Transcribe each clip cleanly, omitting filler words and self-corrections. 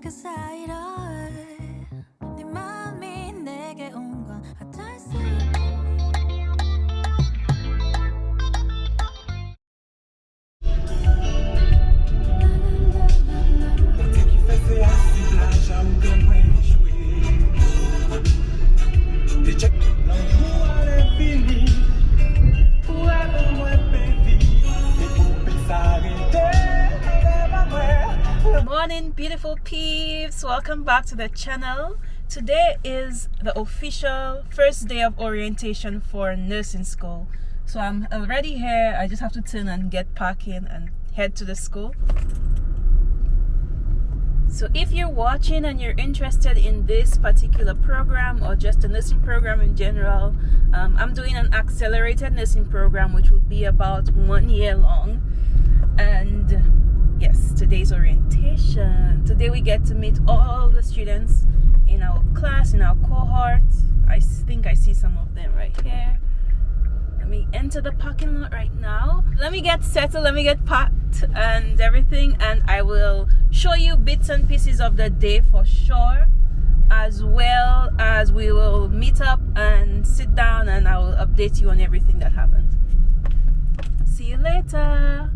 그 사이로 네 마음이 내게 온 건 어쩔 수 Morning, beautiful peeps. Welcome back to the channel. Today is the official first day of orientation for nursing school. So I'm already here. I just have to turn and get packing and head to the school. So if you're watching and you're interested in this particular program or just a nursing program in general, I'm doing an accelerated nursing program which will be about 1 year long. And yes, today's orientation. Today we get to meet all the students in our class, in our cohort. I think I see some of them right here. Let me enter the parking lot right now. Let me get settled, let me get packed and everything, and I will show you bits and pieces of the day for sure, as well as we will meet up and sit down and I will update you on everything that happened. See you later.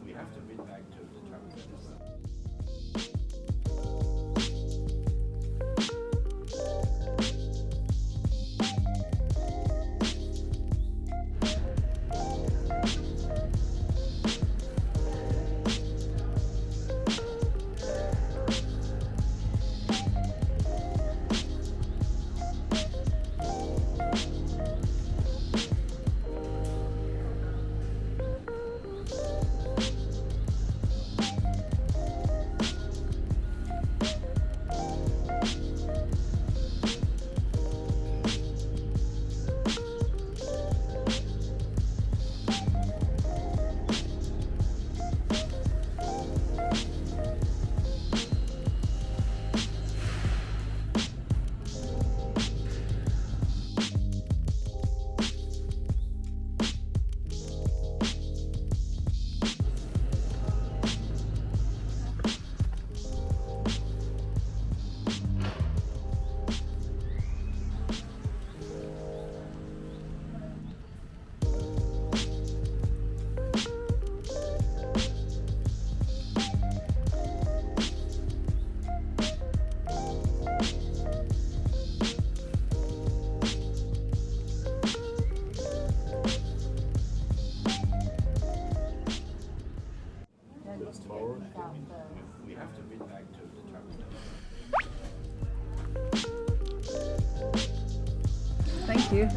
We have to bid back to the traffic. We have to bid back to the traffic. Thank you.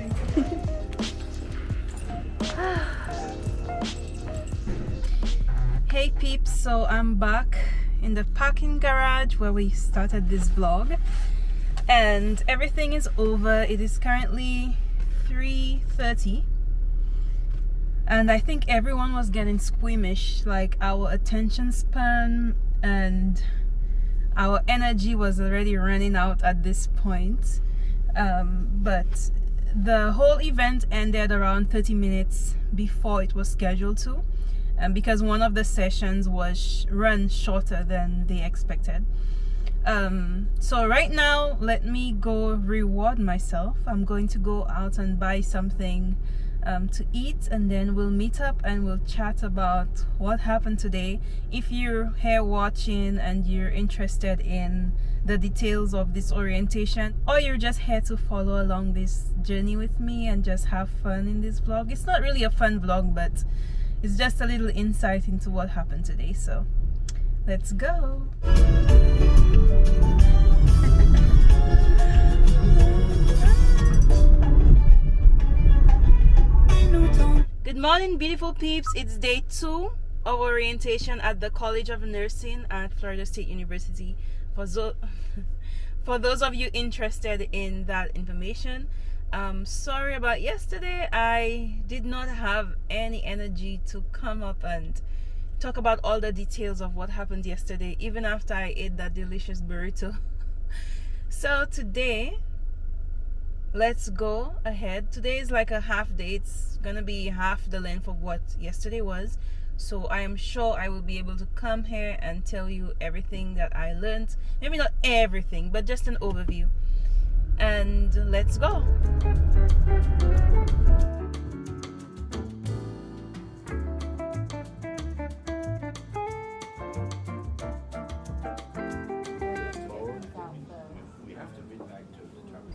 Hey peeps, so I'm back in the parking garage where we started this vlog, and everything is over. It is currently 3:30 and I think everyone was getting squeamish, like our attention span and our energy was already running out at this point. But the whole event ended around 30 minutes before it was scheduled to, because one of the sessions was run shorter than they expected. So right now, let me go reward myself. I'm going to go out and buy something to eat, and then we'll meet up and we'll chat about what happened today. If you're here watching and you're interested in the details of this orientation, or you're just here to follow along this journey with me and just have fun in this vlog. It's not really a fun vlog, but it's just a little insight into what happened today. So let's go. Good morning, beautiful peeps. It's day 2 of orientation at the College of Nursing at Florida State University. For those of you interested in that information, sorry about yesterday. I did not have any energy to come up and talk about all the details of what happened yesterday, even after I ate that delicious burrito. So today, let's go ahead. Today is like a half day. It's gonna be half the length of what yesterday was. So I am sure I will be able to come here and tell you everything that I learned. Maybe not everything, but just an overview. And let's go.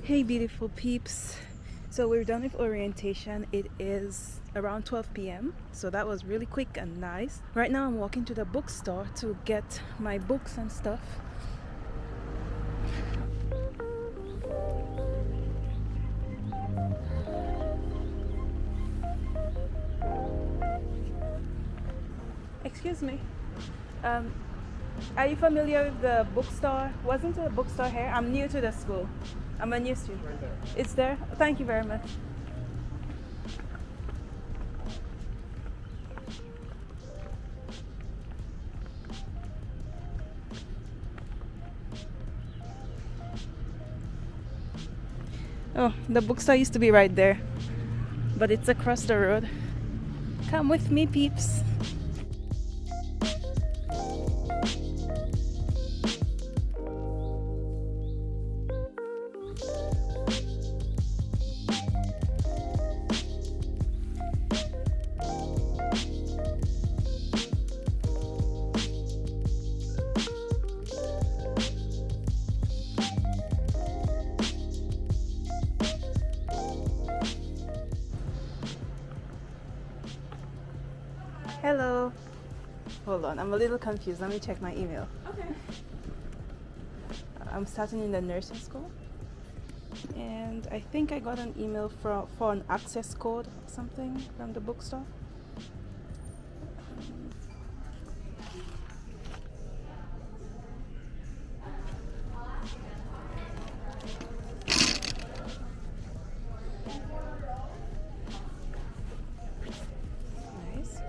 Hey beautiful peeps, so we're done with orientation. It is around 12 p.m. so that was really quick and nice. Right now I'm walking to the bookstore to get my books and stuff. Excuse me, are you familiar with the bookstore? Wasn't there a bookstore here? I'm new to the school. I'm a new student. Right there. It's there? Thank you very much. Oh, the bookstore used to be right there, but it's across the road. Come with me, peeps. Hello. Hold on, I'm a little confused. Let me check my email. Okay. I'm starting in the nursing school, and I think I got an email for an access code or something from the bookstore. Nice.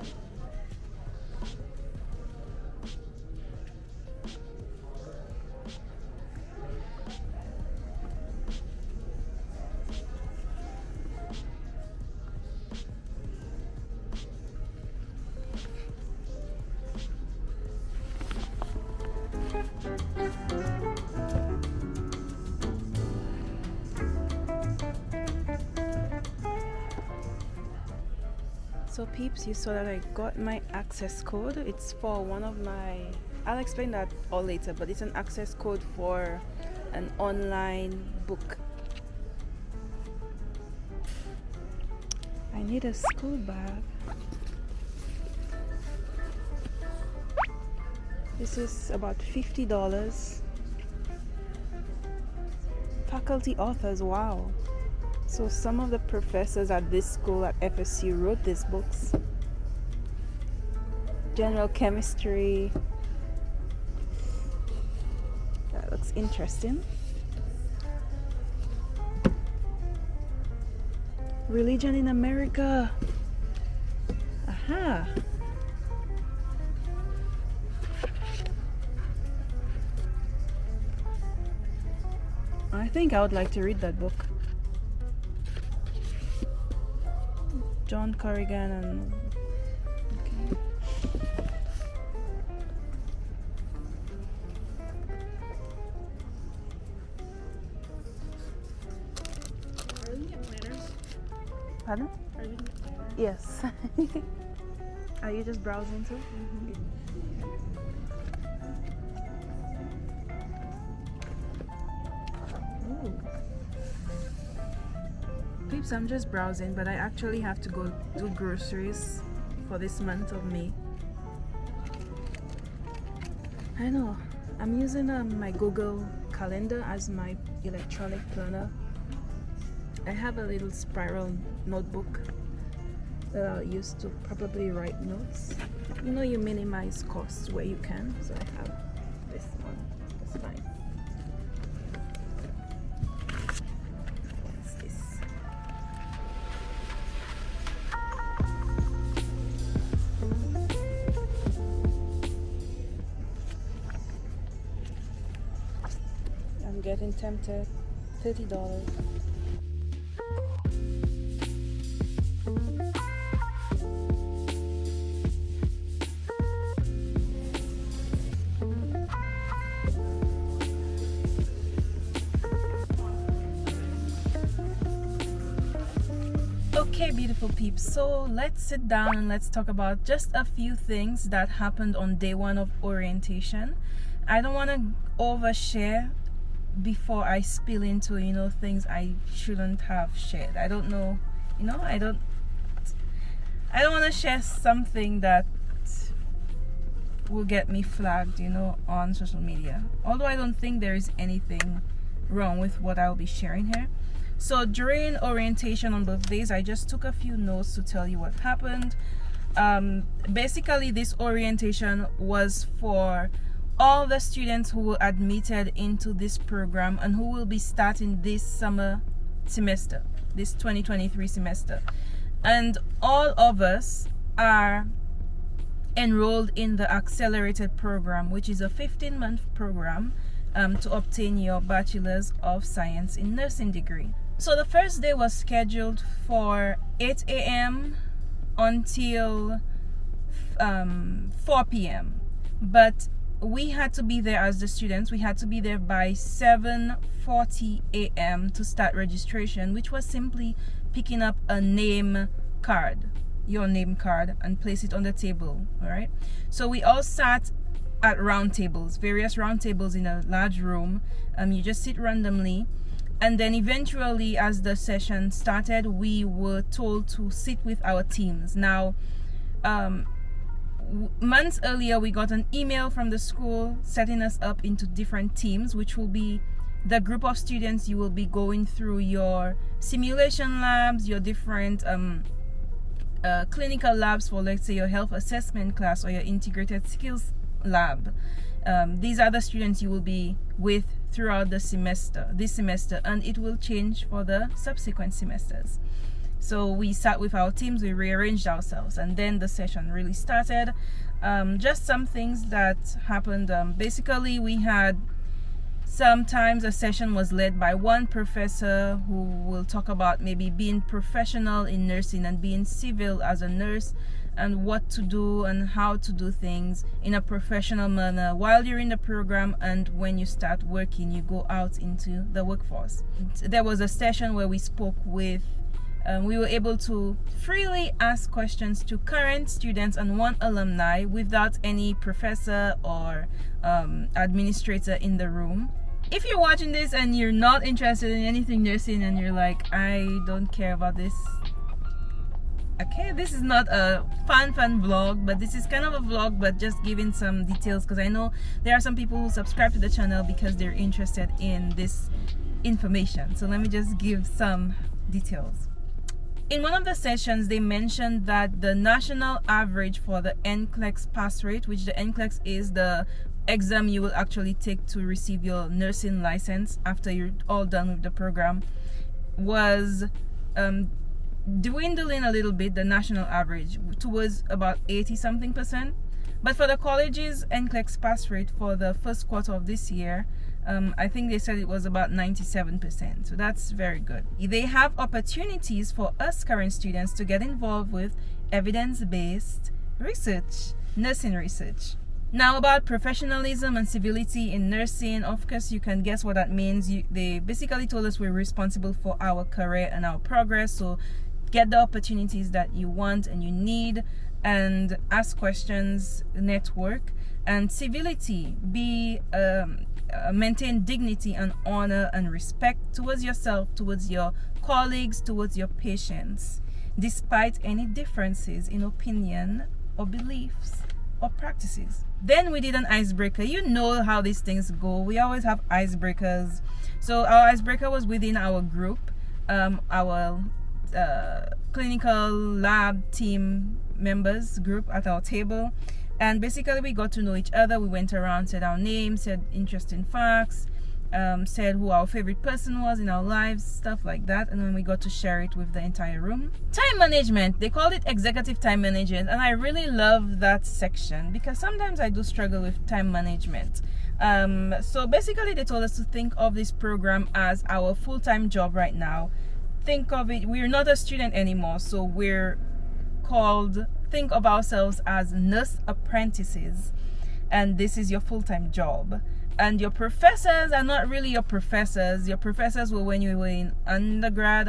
So peeps, you saw that I got my access code. It's for one of my, I'll explain that all later, but it's an access code for an online book. I need a school bag. This is about $50. Faculty authors, wow. So some of the professors at this school at FSU wrote these books. General chemistry. That looks interesting. Religion in America. Aha. I think I would like to read that book. John Corrigan and okay. Are we looking at planners? Pardon? Are we looking at planners? Yes. Are you just browsing too? Ooh. Peeps, I'm just browsing, but I actually have to go do groceries for this month of May. I know. I'm using my Google Calendar as my electronic planner. I have a little spiral notebook that I'll use to probably write notes. You know, you minimize costs where you can, so I have this one. That's fine. What's this? I'm getting tempted. $30. Okay, beautiful peeps, so let's sit down and let's talk about just a few things that happened on day one of orientation. I don't want to overshare before I spill into, you know, things I shouldn't have shared. I don't know, you know, I don't want to share something that will get me flagged, you know, on social media. Although I don't think there is anything wrong with what I'll be sharing here. So during orientation on both days, I just took a few notes to tell you what happened. Basically, this orientation was for all the students who were admitted into this program and who will be starting this summer semester, this 2023 semester. And all of us are enrolled in the Accelerated program, which is a 15-month program to obtain your Bachelors of Science in Nursing degree. So the first day was scheduled for 8 a.m. until 4 p.m. But we had to be there as the students. We had to be there by 7:40 a.m. to start registration, which was simply picking up a name card, your name card, and place it on the table. All right. So we all sat at round tables, various round tables in a large room. You just sit randomly. And then eventually, as the session started, we were told to sit with our teams. Now, months earlier, we got an email from the school setting us up into different teams, which will be the group of students you will be going through your simulation labs, your different clinical labs for, let's say, your health assessment class or your integrated skills lab. These are the students you will be with throughout the semester, this semester, and it will change for the subsequent semesters. So we sat with our teams, we rearranged ourselves, and then the session really started. Just some things that happened. Basically, we had sometimes a session was led by one professor who will talk about maybe being professional in nursing and being civil as a nurse, and what to do and how to do things in a professional manner while you're in the program, and when you start working, you go out into the workforce. There was a session where we spoke with, we were able to freely ask questions to current students and one alumni without any professor or administrator in the room. If you're watching this and you're not interested in anything nursing and you're like, I don't care about this, okay, this is not a fun vlog, but this is kind of a vlog, but just giving some details, because I know there are some people who subscribe to the channel because they're interested in this information. So let me just give some details. In one of the sessions, they mentioned that the national average for the NCLEX pass rate, which the NCLEX is the exam you will actually take to receive your nursing license after you're all done with the program, was dwindling a little bit, the national average, towards about 80-something%. But for the college's NCLEX pass rate for the first quarter of this year, I think they said it was about 97%. So that's very good. They have opportunities for us current students to get involved with evidence-based research, nursing research. Now about professionalism and civility in nursing, of course you can guess what that means. They basically told us we're responsible for our career and our progress, so get the opportunities that you want and you need, and ask questions, network, and civility, maintain dignity and honor and respect towards yourself, towards your colleagues, towards your patients, despite any differences in opinion or beliefs or practices. Then we did an icebreaker. You know how these things go. We always have icebreakers. So our icebreaker was within our group, our clinical lab team members group at our table, and basically we got to know each other. We went around, said our names, said interesting facts, said who our favorite person was in our lives, stuff like that, and then we got to share it with the entire room. Time management, they called it executive time management, and I really love that section because sometimes I do struggle with time management. So basically they told us to think of this program as our full-time job right now. Think of it, we're not a student anymore, so we're called, think of ourselves as nurse apprentices, and this is your full-time job. And your professors are not really your professors. Your professors were when you were in undergrad,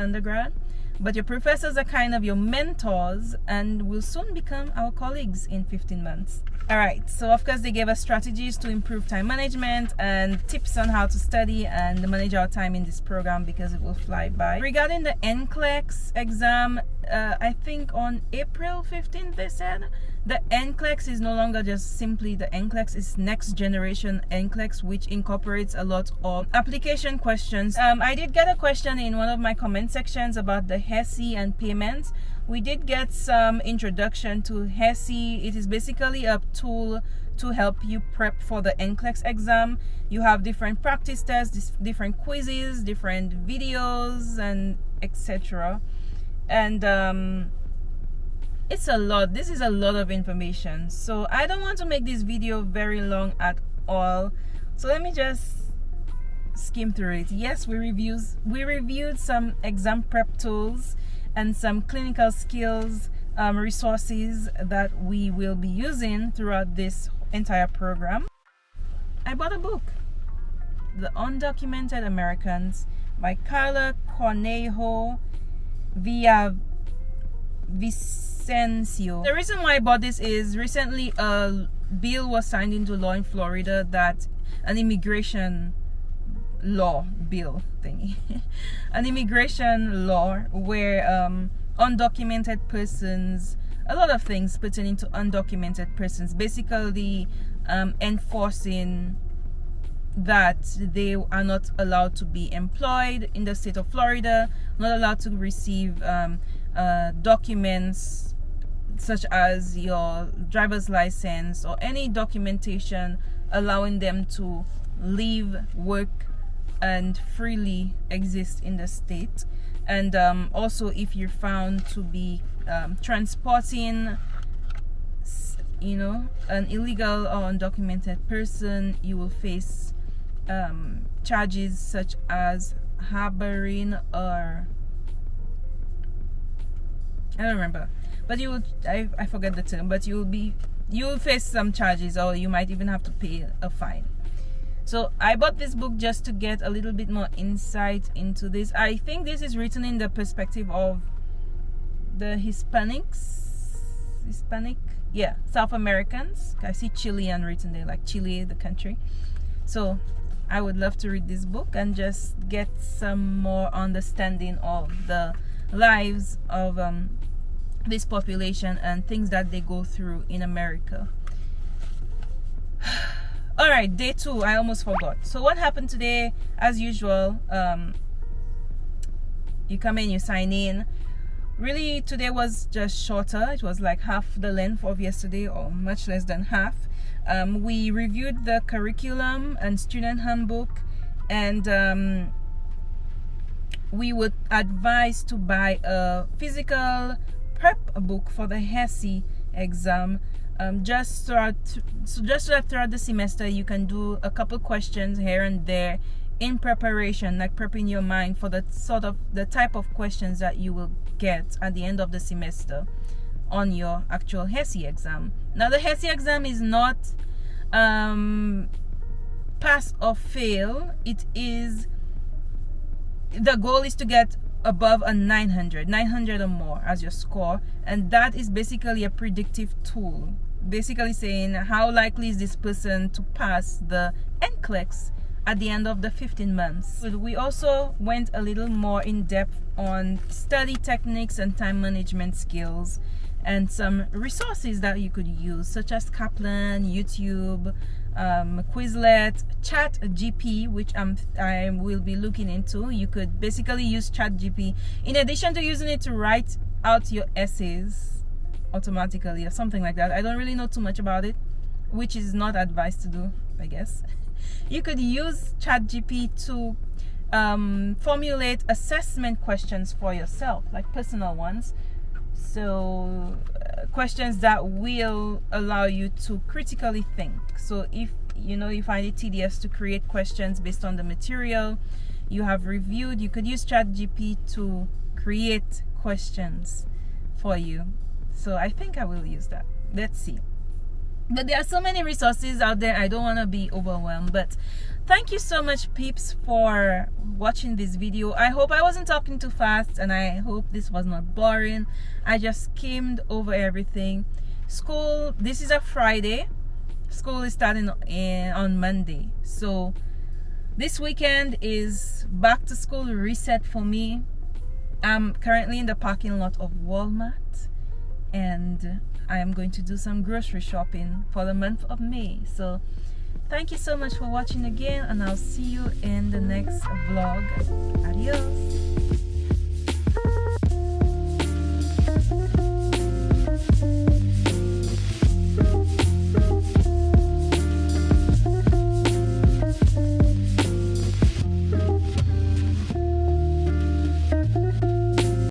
but your professors are kind of your mentors and will soon become our colleagues in 15 months. All right, so of course they gave us strategies to improve time management and tips on how to study and manage our time in this program because it will fly by. Regarding the NCLEX exam, I think on April 15th they said the NCLEX is no longer just simply the NCLEX, it's next generation NCLEX, which incorporates a lot of application questions. I did get a question in one of my comment sections about the HESI and payments. We did get some introduction to HESI. It is basically a tool to help you prep for the NCLEX exam. You have different practice tests, different quizzes, different videos, and etc. And it's a lot. This is a lot of information, so I don't want to make this video very long at all, so let me just skim through it. Yes, we reviewed some exam prep tools and some clinical skills resources that we will be using throughout this entire program. I bought a book, The Undocumented Americans by Carla Cornejo Vicencio. The reason why I bought this is recently a bill was signed into law in Florida, that an immigration law bill thingy an immigration law where undocumented persons, a lot of things pertaining to undocumented persons, basically enforcing that they are not allowed to be employed in the state of Florida, not allowed to receive documents such as your driver's license or any documentation allowing them to live, work, and freely exist in the state. And also, if you're found to be transporting, an illegal or undocumented person, you will face charges such as harboring, or I don't remember, but you will, I forget the term, but you will face some charges, or you might even have to pay a fine. So I bought this book just to get a little bit more insight into this. I think this is written in the perspective of the South Americans. I see Chilean written there, like Chile, the country. So I would love to read this book and just get some more understanding of the lives of this population and things that they go through in America. All right, day 2, I almost forgot. So what happened today? As usual, you come in, you sign in. Really, today was just shorter. It was like half the length of yesterday, or much less than half. We reviewed the curriculum and student handbook, and we would advise to buy a physical prep book for the HESI exam. Just so that throughout the semester you can do a couple questions here and there in preparation, like prepping your mind for the type of questions that you will get at the end of the semester on your actual HESI exam. Now the HESI exam is not pass or fail. It is, the goal is to get above a 900 or more as your score, and that is basically a predictive tool, basically saying how likely is this person to pass the NCLEX at the end of the 15 months. We also went a little more in depth on study techniques and time management skills, and some resources that you could use, such as Kaplan, YouTube, Quizlet, ChatGPT, which I will be looking into. You could basically use ChatGPT in addition to using it to write out your essays automatically or something like that. I don't really know too much about it, which is not advised to do, I guess. You could use ChatGPT to formulate assessment questions for yourself, like personal ones. So questions that will allow you to critically think. So if you find it tedious to create questions based on the material you have reviewed, you could use ChatGPT to create questions for you. So I think I will use that. Let's see. But there are so many resources out there, I don't want to be overwhelmed. But thank you so much, peeps, for watching this video. I hope I wasn't talking too fast, and I hope this was not boring. I just skimmed over everything. School, this is a Friday. School is starting on Monday. So this weekend is back to school reset for me. I'm currently in the parking lot of Walmart, and I am going to do some grocery shopping for the month of May. So thank you so much for watching again, and I'll see you in the next vlog. Adios.